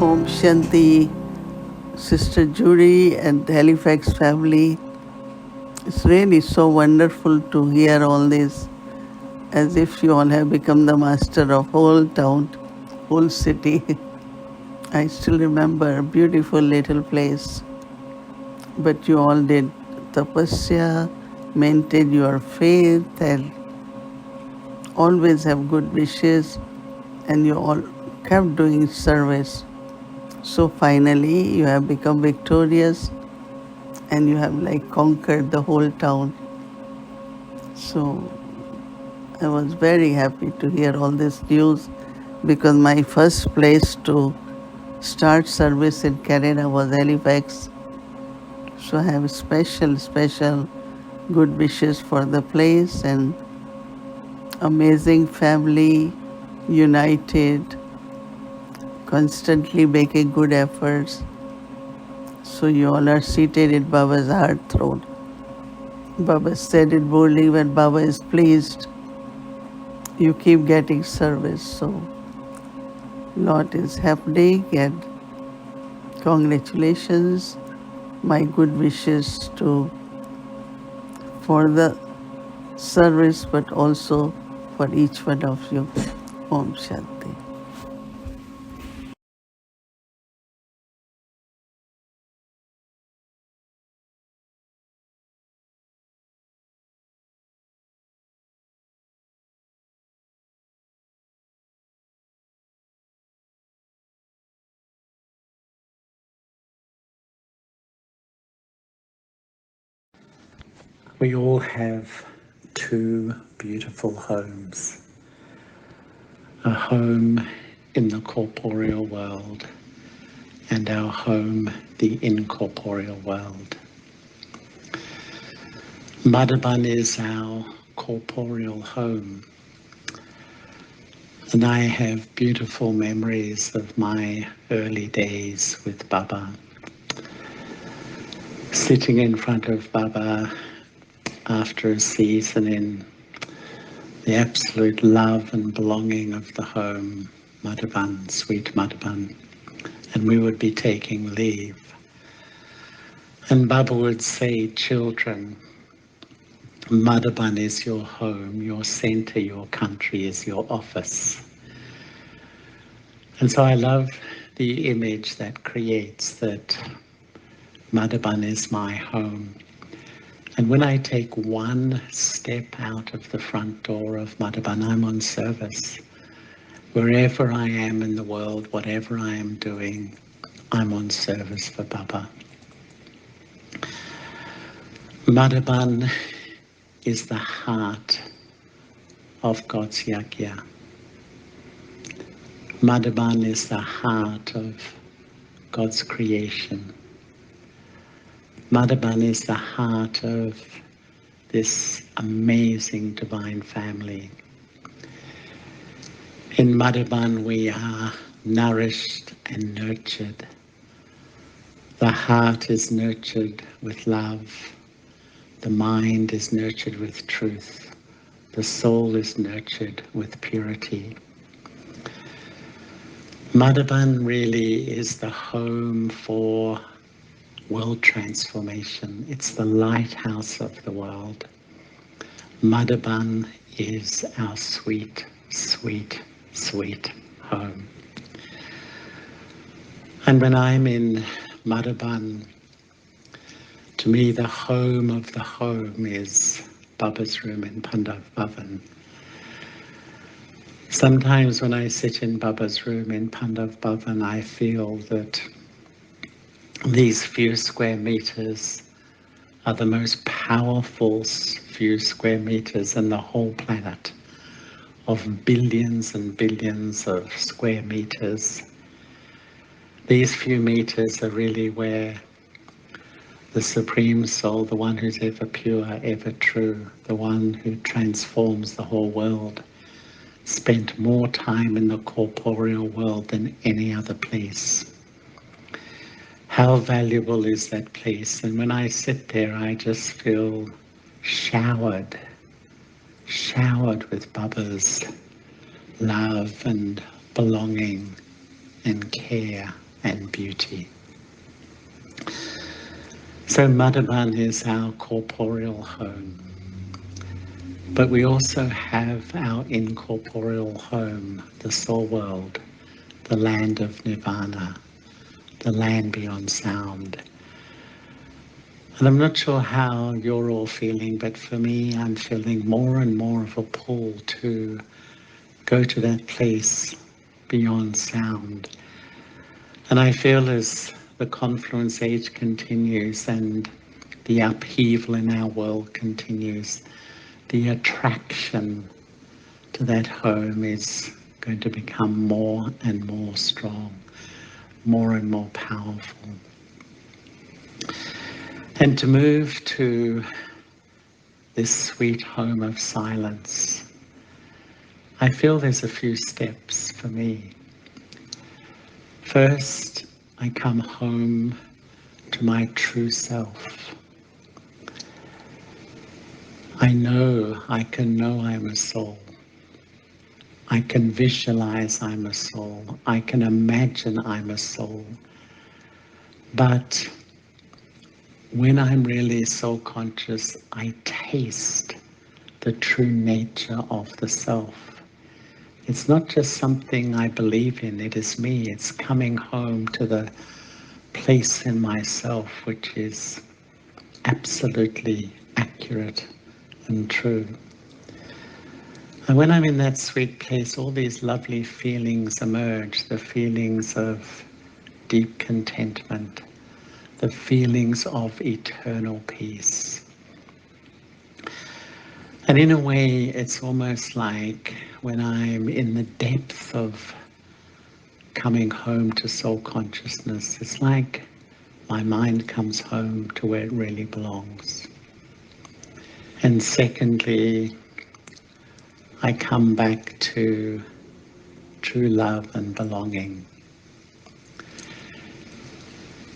Om Shanti, Sister Judy and Halifax family. It's really so wonderful to hear all this, as if you all have become the master of whole town, whole city. I still remember a beautiful little place, but you all did tapasya, maintained your faith, and always have good wishes, and you all kept doing service. So finally, you have become victorious and you have like conquered the whole town. So I was very happy to hear all this news because my first place to start service in Canada was Halifax. So I have special good wishes for the place and amazing family, united, constantly making good efforts. So you all are seated in Baba's heart throne. Baba said it boldly, when Baba is pleased, you keep getting service. So lot is happening and congratulations. My good wishes to for the service, but also for each one of you. Om Shanti. We all have two beautiful homes. A home in the corporeal world and our home, the incorporeal world. Madhaban is our corporeal home. And I have beautiful memories of my early days with Baba. Sitting in front of Baba after a season in the absolute love and belonging of the home, Madhaban, sweet Madhaban, and we would be taking leave. And Baba would say, children, Madhaban is your home, your center, your country is your office. And so I love the image that creates that Madhaban is my home. And when I take one step out of the front door of Madhaban, I'm on service. Wherever I am in the world, whatever I am doing, I'm on service for Baba. Madhaban is the heart of God's yajna. Madhaban is the heart of God's creation. Madhaban is the heart of this amazing divine family. In Madhaban we are nourished and nurtured. The heart is nurtured with love. The mind is nurtured with truth. The soul is nurtured with purity. Madhaban really is the home for world transformation. It's the lighthouse of the world. Madhaban is our sweet, sweet, sweet home. And when I'm in Madhaban, to me the home of the home is Baba's room in Pandav Bhavan. Sometimes when I sit in Baba's room in Pandav Bhavan, I feel that these few square meters are the most powerful few square meters in the whole planet, of billions and billions of square meters. These few meters are really where the Supreme Soul, the one who's ever pure, ever true, the one who transforms the whole world, spent more time in the corporeal world than any other place. How valuable is that place? And when I sit there, I just feel showered with Baba's love and belonging and care and beauty. So Madhavan is our corporeal home, but we also have our incorporeal home, the soul world, the land of nirvana, the land beyond sound. And I'm not sure how you're all feeling, but for me, I'm feeling more and more of a pull to go to that place beyond sound. And I feel as the confluence age continues and the upheaval in our world continues, the attraction to that home is going to become more and more strong, more and more powerful. And to move to this sweet home of silence, I feel there's a few steps for me. First, I come home to my true self. I can know I'm a soul. I can visualize I'm a soul. I can imagine I'm a soul. But when I'm really soul conscious, I taste the true nature of the self. It's not just something I believe in, it is me. It's coming home to the place in myself which is absolutely accurate and true. And when I'm in that sweet place, all these lovely feelings emerge, the feelings of deep contentment, the feelings of eternal peace. And in a way, it's almost like when I'm in the depth of coming home to soul consciousness, it's like my mind comes home to where it really belongs. And secondly, I come back to true love and belonging.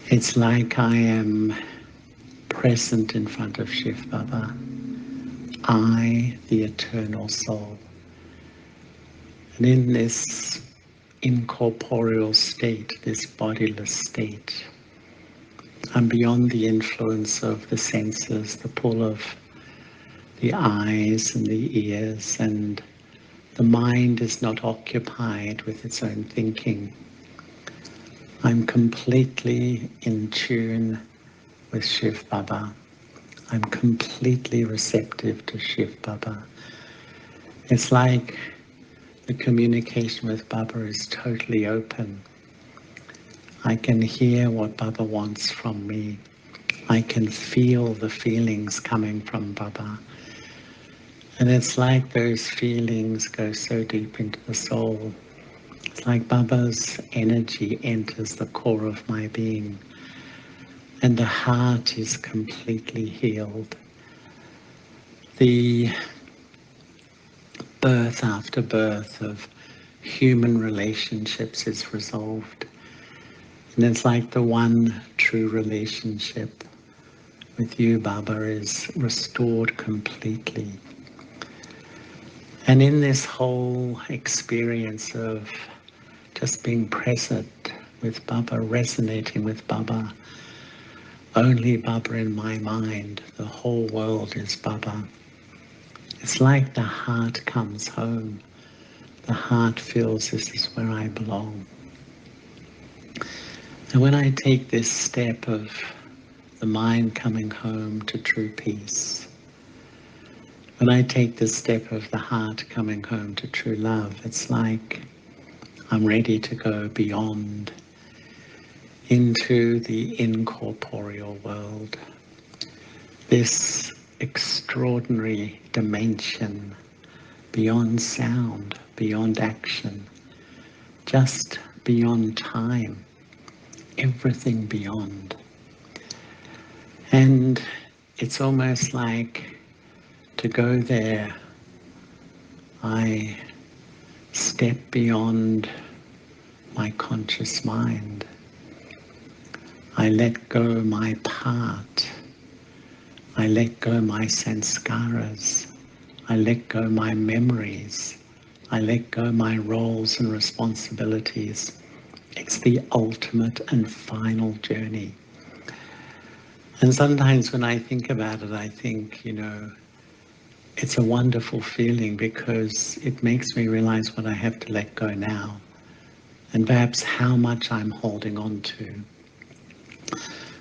It's like I am present in front of Shiv Baba. I, the eternal soul. And in this incorporeal state, this bodiless state, I'm beyond the influence of the senses, the pull of the eyes and the ears, and the mind is not occupied with its own thinking. I'm completely in tune with Shiv Baba. I'm completely receptive to Shiv Baba. It's like the communication with Baba is totally open. I can hear what Baba wants from me. I can feel the feelings coming from Baba. And it's like those feelings go so deep into the soul. It's like Baba's energy enters the core of my being. And the heart is completely healed. The birth after birth of human relationships is resolved. And it's like the one true relationship with you, Baba, is restored completely. And in this whole experience of just being present with Baba, resonating with Baba, only Baba in my mind, the whole world is Baba. It's like the heart comes home. The heart feels this is where I belong. And when I take this step of the mind coming home to true peace, when I take this step of the heart coming home to true love, it's like I'm ready to go beyond into the incorporeal world, this extraordinary dimension beyond sound, beyond action, just beyond time, everything beyond. And it's almost like to go there, I step beyond my conscious mind. I let go my part. I let go my sanskaras. I let go my memories. I let go my roles and responsibilities, It's the ultimate and final journey. And sometimes when I think about it, I think, it's a wonderful feeling because it makes me realize what I have to let go now and perhaps how much I'm holding on to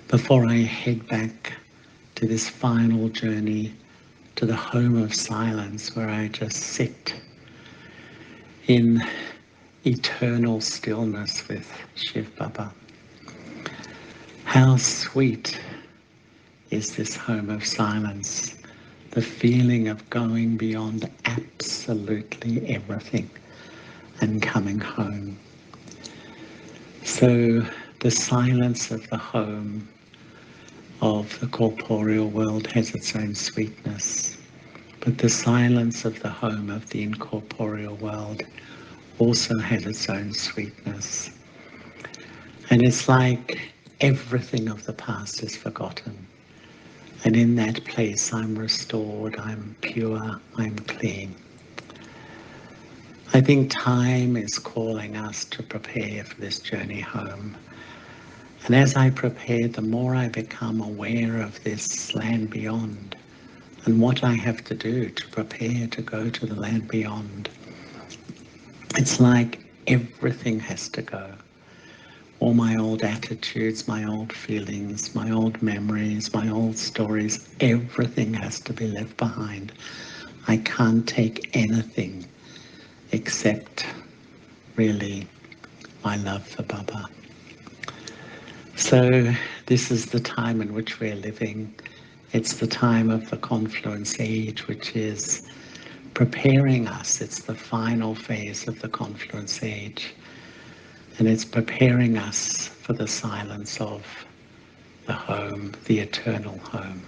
before I head back to this final journey to the home of silence where I just sit in eternal stillness with Shiv Baba. How sweet is this home of silence, the feeling of going beyond absolutely everything and coming home. So the silence of the home of the corporeal world has its own sweetness, but the silence of the home of the incorporeal world also has its own sweetness. And it's like everything of the past is forgotten. And in that place, I'm restored, I'm pure, I'm clean. I think time is calling us to prepare for this journey home. And as I prepare, the more I become aware of this land beyond and what I have to do to prepare to go to the land beyond. It's like everything has to go. All my old attitudes, my old feelings, my old memories, my old stories, everything has to be left behind. I can't take anything except really my love for Baba. So this is the time in which we're living. It's the time of the confluence age, which is preparing us. It's the final phase of the confluence age. And it's preparing us for the silence of the home, the eternal home.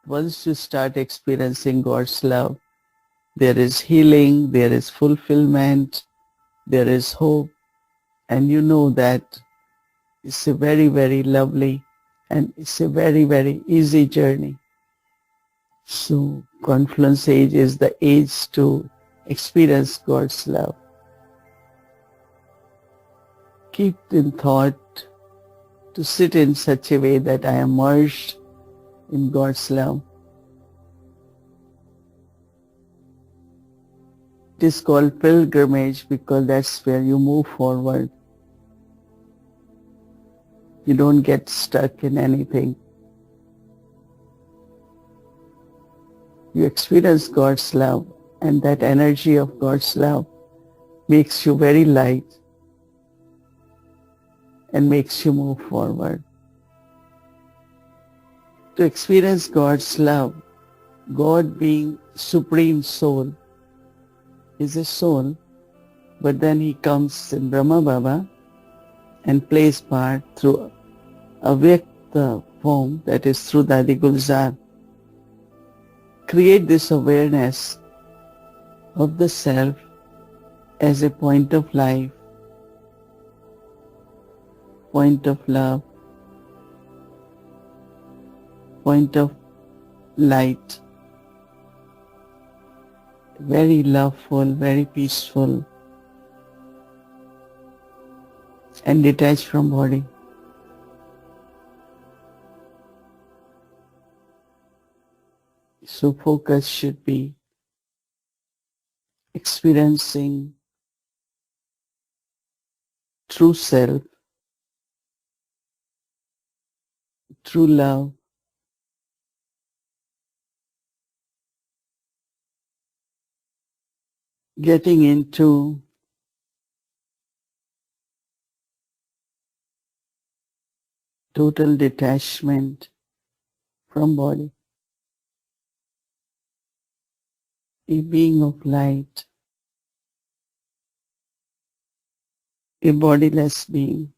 Once you start experiencing God's love, there is healing, there is fulfillment, there is hope, and you know that it's a very, very lovely and it's a very, very easy journey. So Confluence age is the age to experience God's love. Keep in thought to sit in such a way that I am merged in God's love. It is called pilgrimage because that's where you move forward. You don't get stuck in anything. You experience God's love, and that energy of God's love makes you very light and makes you move forward. To experience God's love, God being Supreme Soul is a soul, but then he comes in Brahma Baba and plays part through a Vyakta form, that is through Dadi Gulzar. Create this awareness of the self as a point of life, point of love, point of light, very loveful, very peaceful, and detached from body. So focus should be experiencing true self, true love, getting into total detachment from body, a being of light, a bodiless being,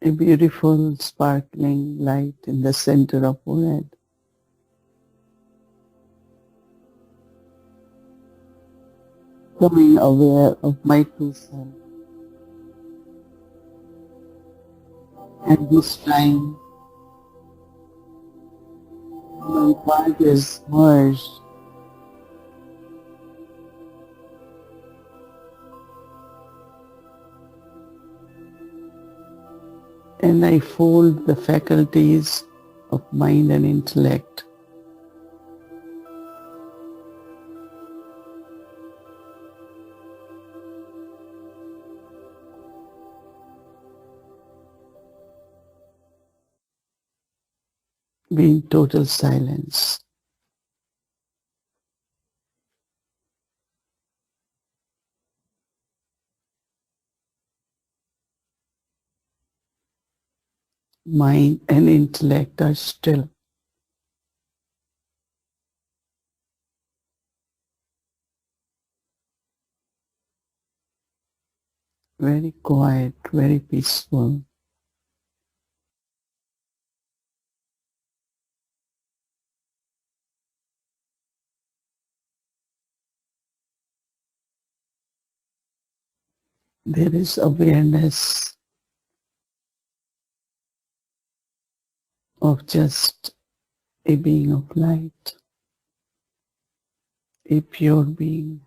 a beautiful sparkling light in the center of forehead. Becoming aware of my true self. At this time, my part is merged and I fold the faculties of mind and intellect. Be in total silence. Mind and intellect are still. Very quiet, very peaceful. There is awareness of just a being of light, a pure being.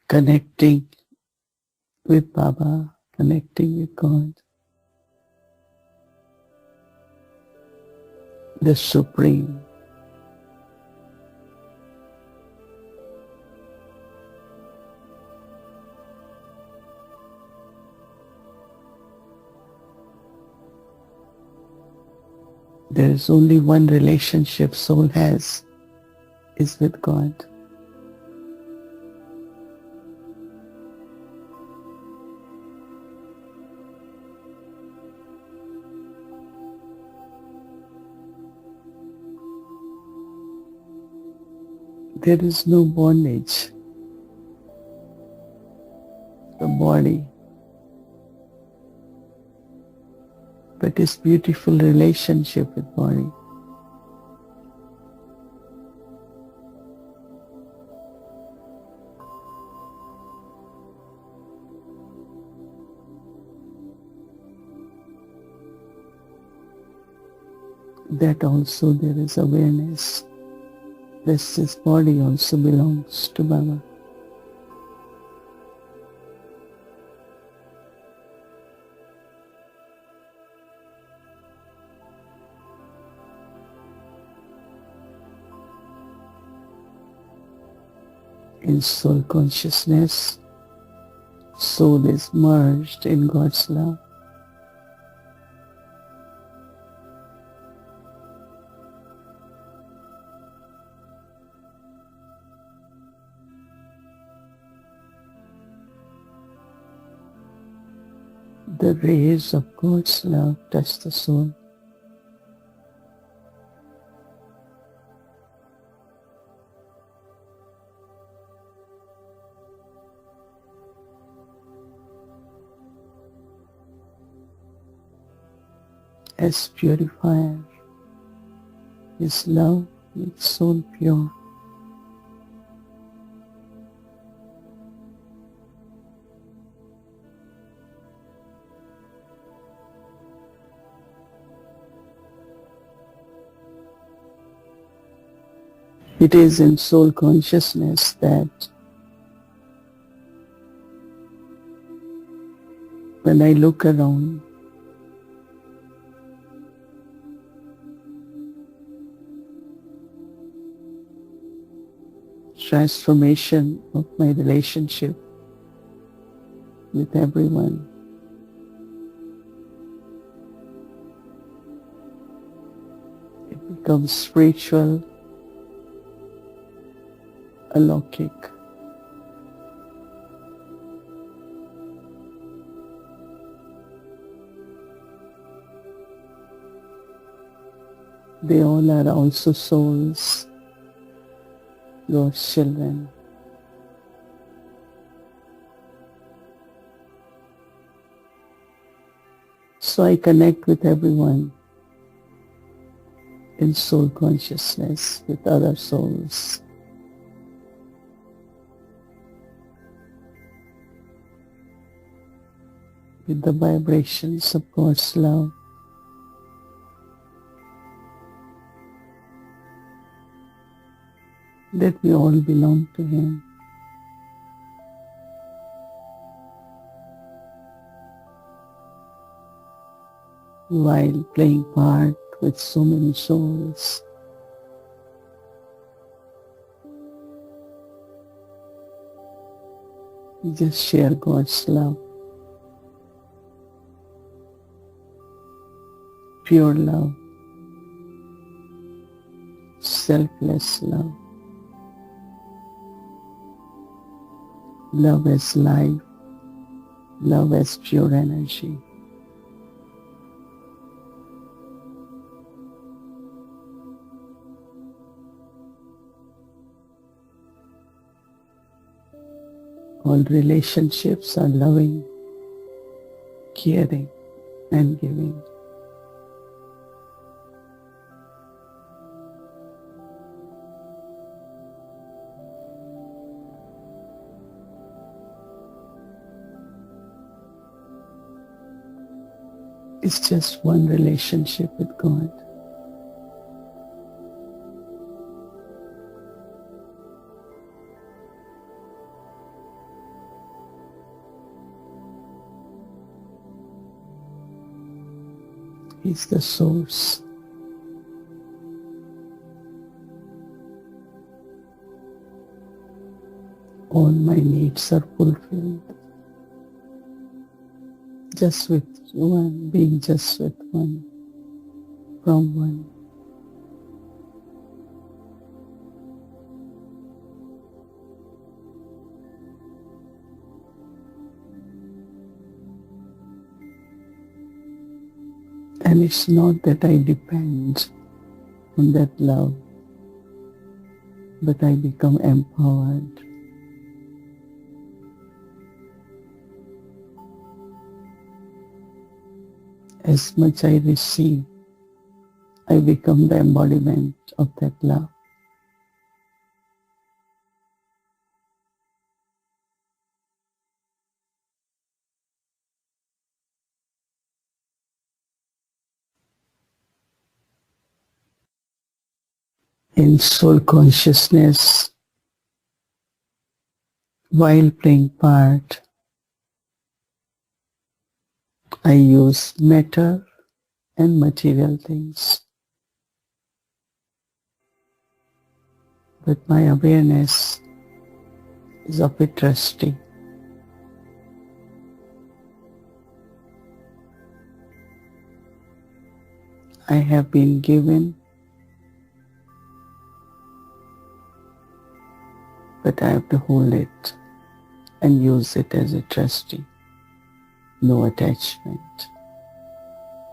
Connecting with Baba, connecting with God, the Supreme. There is only one relationship soul has, is with God. There is no bondage. The body, but it's beautiful relationship with body. That also there is awareness. This body also belongs to Baba. In soul consciousness, soul is merged in God's love. The rays of God's love touch the soul. As purifier, His love makes soul pure. It is in soul consciousness that when I look around, transformation of my relationship with everyone. It becomes spiritual, alokik. They all are also souls, God's children. So I connect with everyone in soul consciousness with other souls. With the vibrations of God's love. That we all belong to Him. While playing part with so many souls, we just share God's love. Pure love. Selfless love. Love as life. Love as pure energy. All relationships are loving, caring, and giving. It's just one relationship with God. He's the source. All my needs are fulfilled. Just with one, being just with one, from one. And it's not that I depend on that love. but I become empowered. As much I receive, I become the embodiment of that love. In soul consciousness, while playing part, I use matter and material things. But my awareness is of a trustee. I have been given, but I have to hold it and use it as a trustee. No attachment,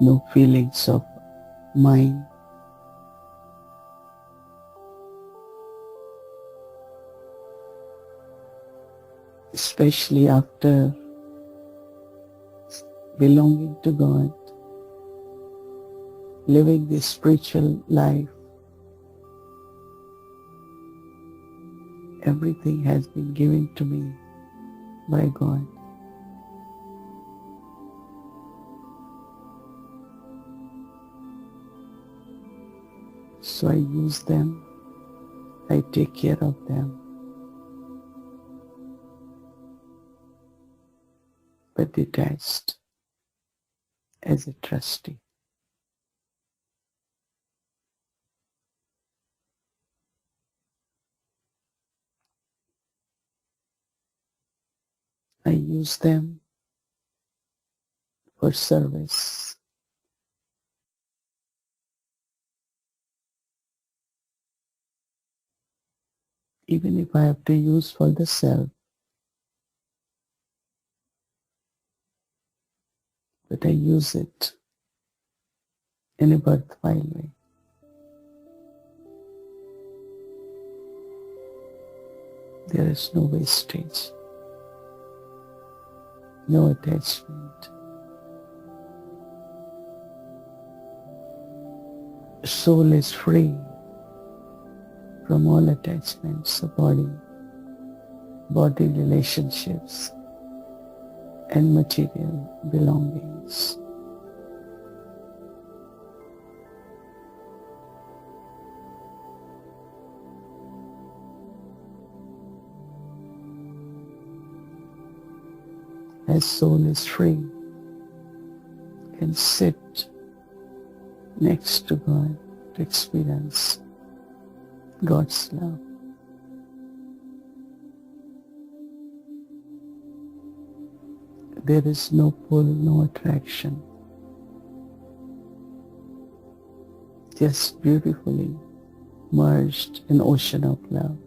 no feelings of mine. Especially after belonging to God, living this spiritual life, everything has been given to me by God. So I use them, I take care of them, but detached as a trustee. I use them for service. Even if I have to use for the self, but I use it in a worthwhile way. There is no wastage, no attachment. Soul is free from all attachments of body relationships, and material belongings. As soul is free, can sit next to God to experience God's love. There is no pull, no attraction, just beautifully merged in ocean of love.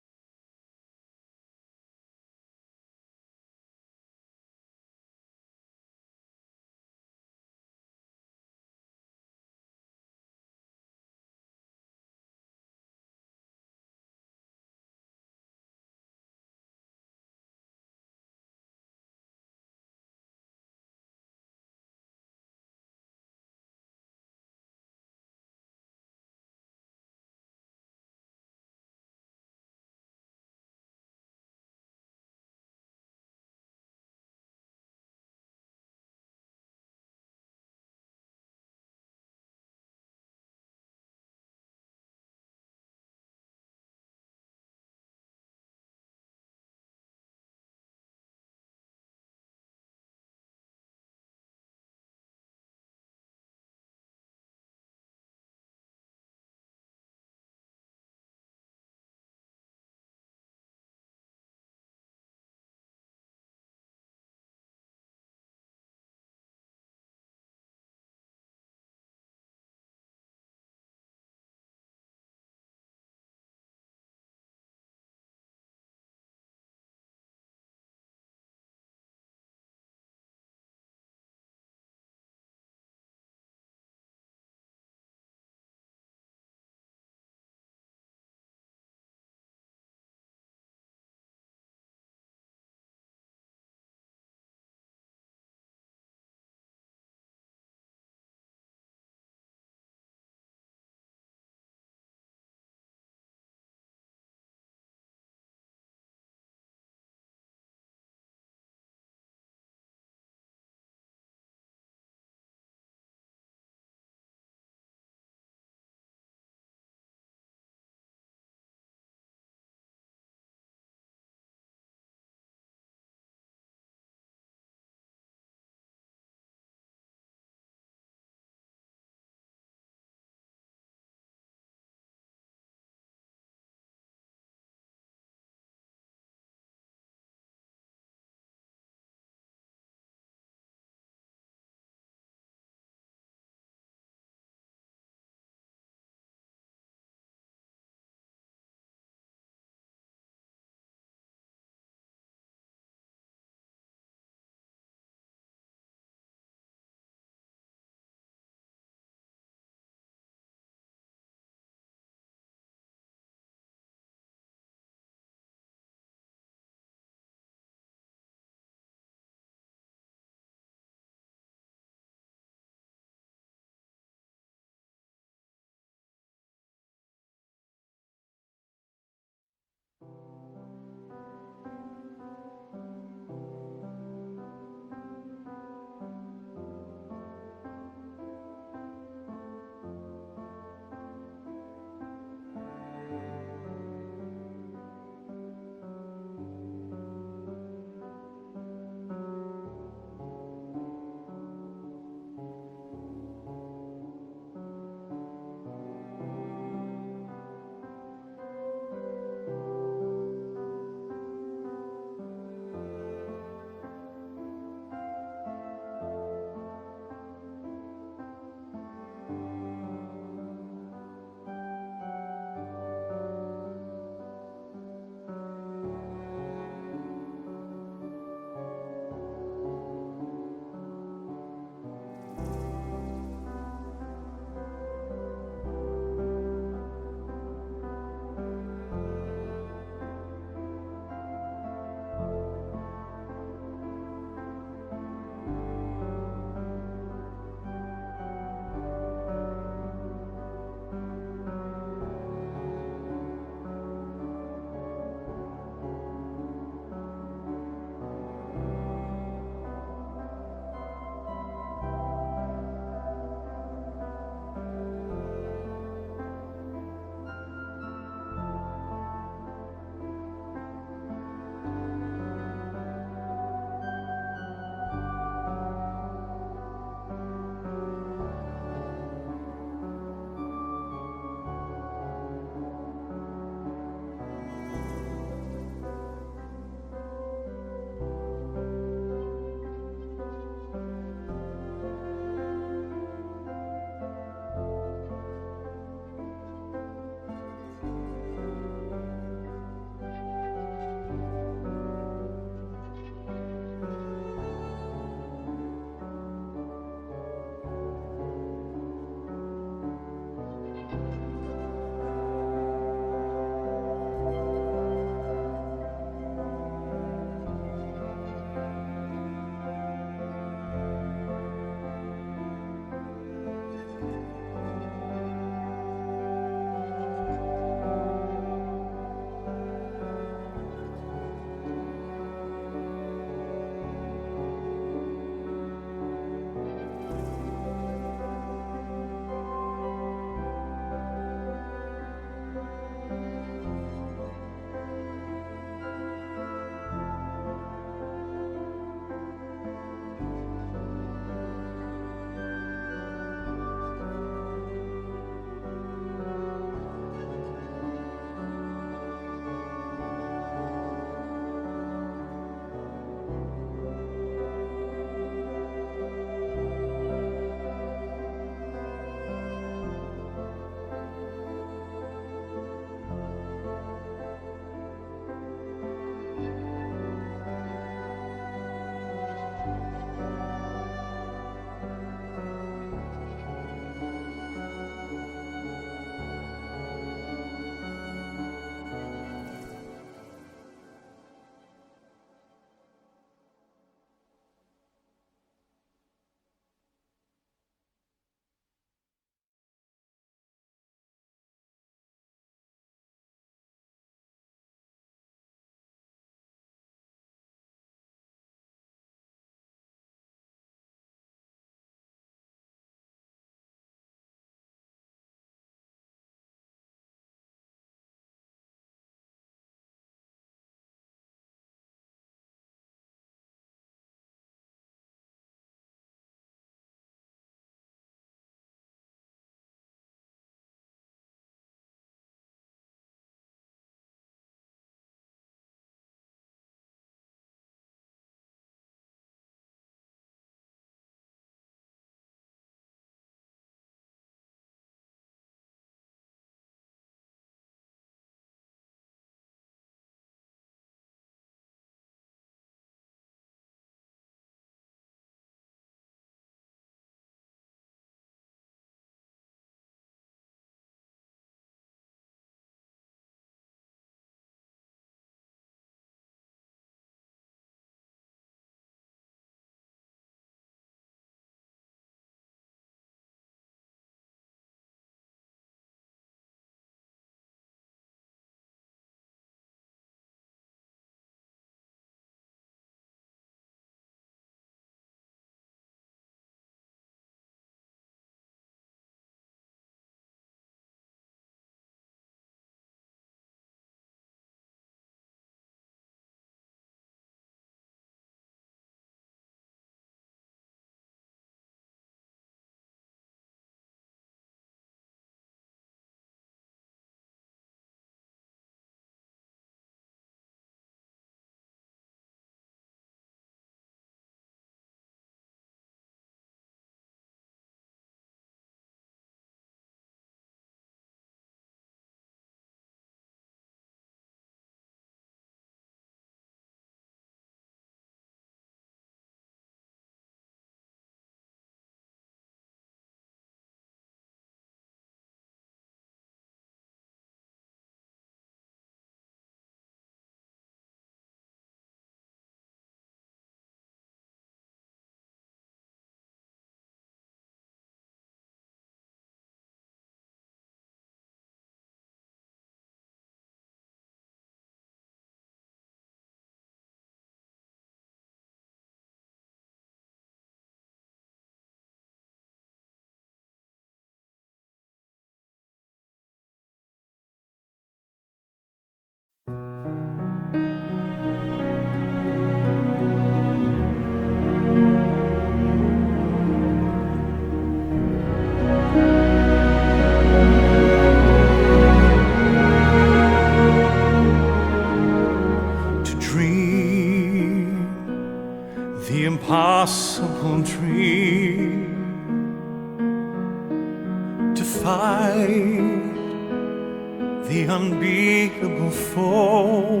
the unbeatable foe,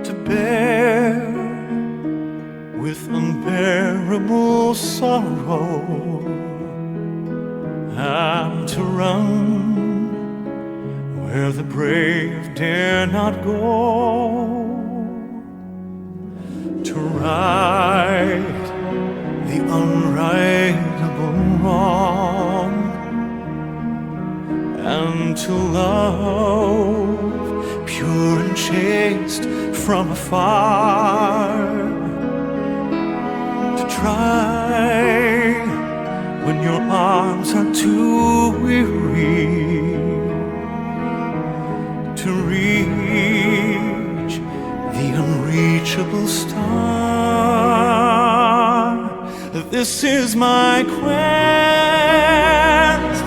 to bear with unbearable sorrow, and to run where the brave dare not go, to right the unrightable wrong, and to love pure and chaste from afar, to try when your arms are too weary, to reach the unreachable star. This is my quest,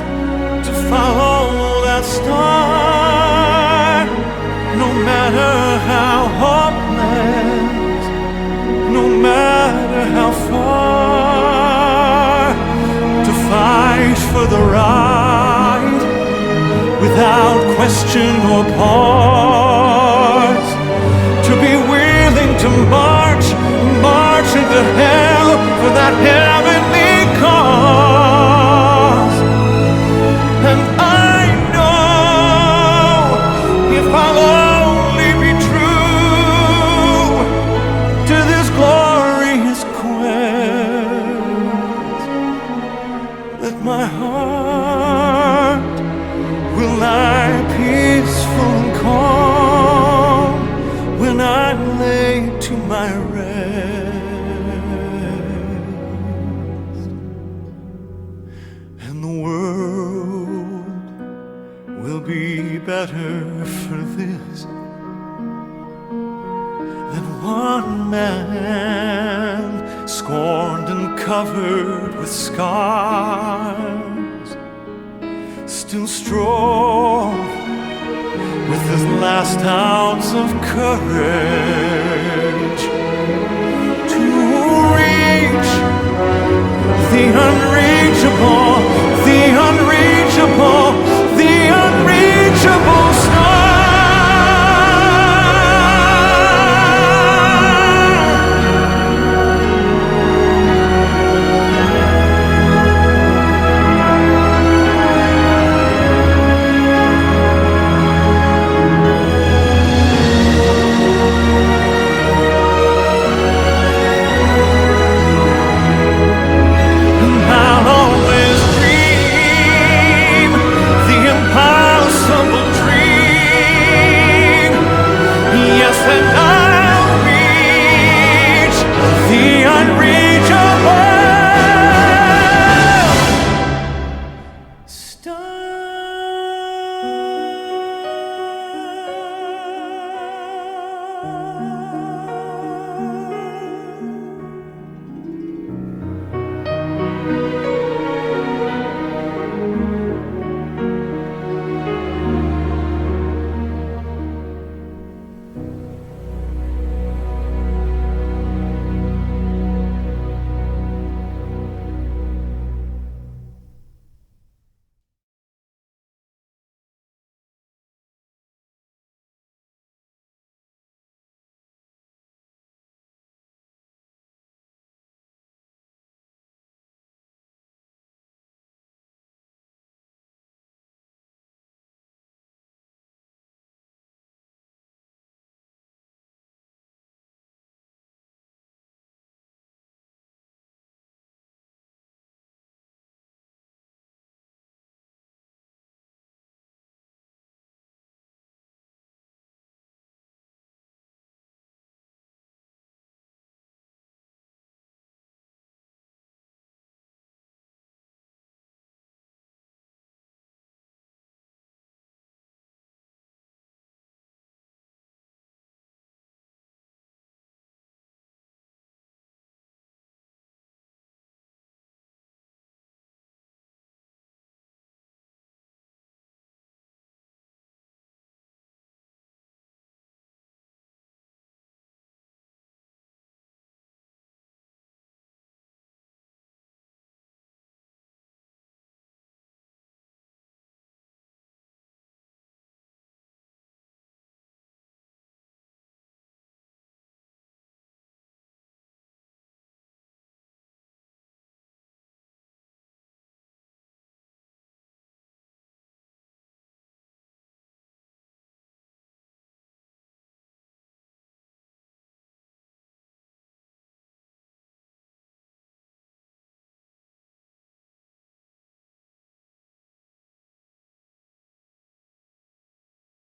to follow that star, no matter how hopeless, no matter how far, to fight for the right without question or pause, to be willing to march into hell for that heavenly cause. And I know if I'll only be true to this glorious quest, that my heart will lie peaceful and calm when I lay to my rest, and the world will be better for this than one man scorned and covered with scars, still strong with his last ounce of courage to reach the unreachable, the unreachable, the unreachable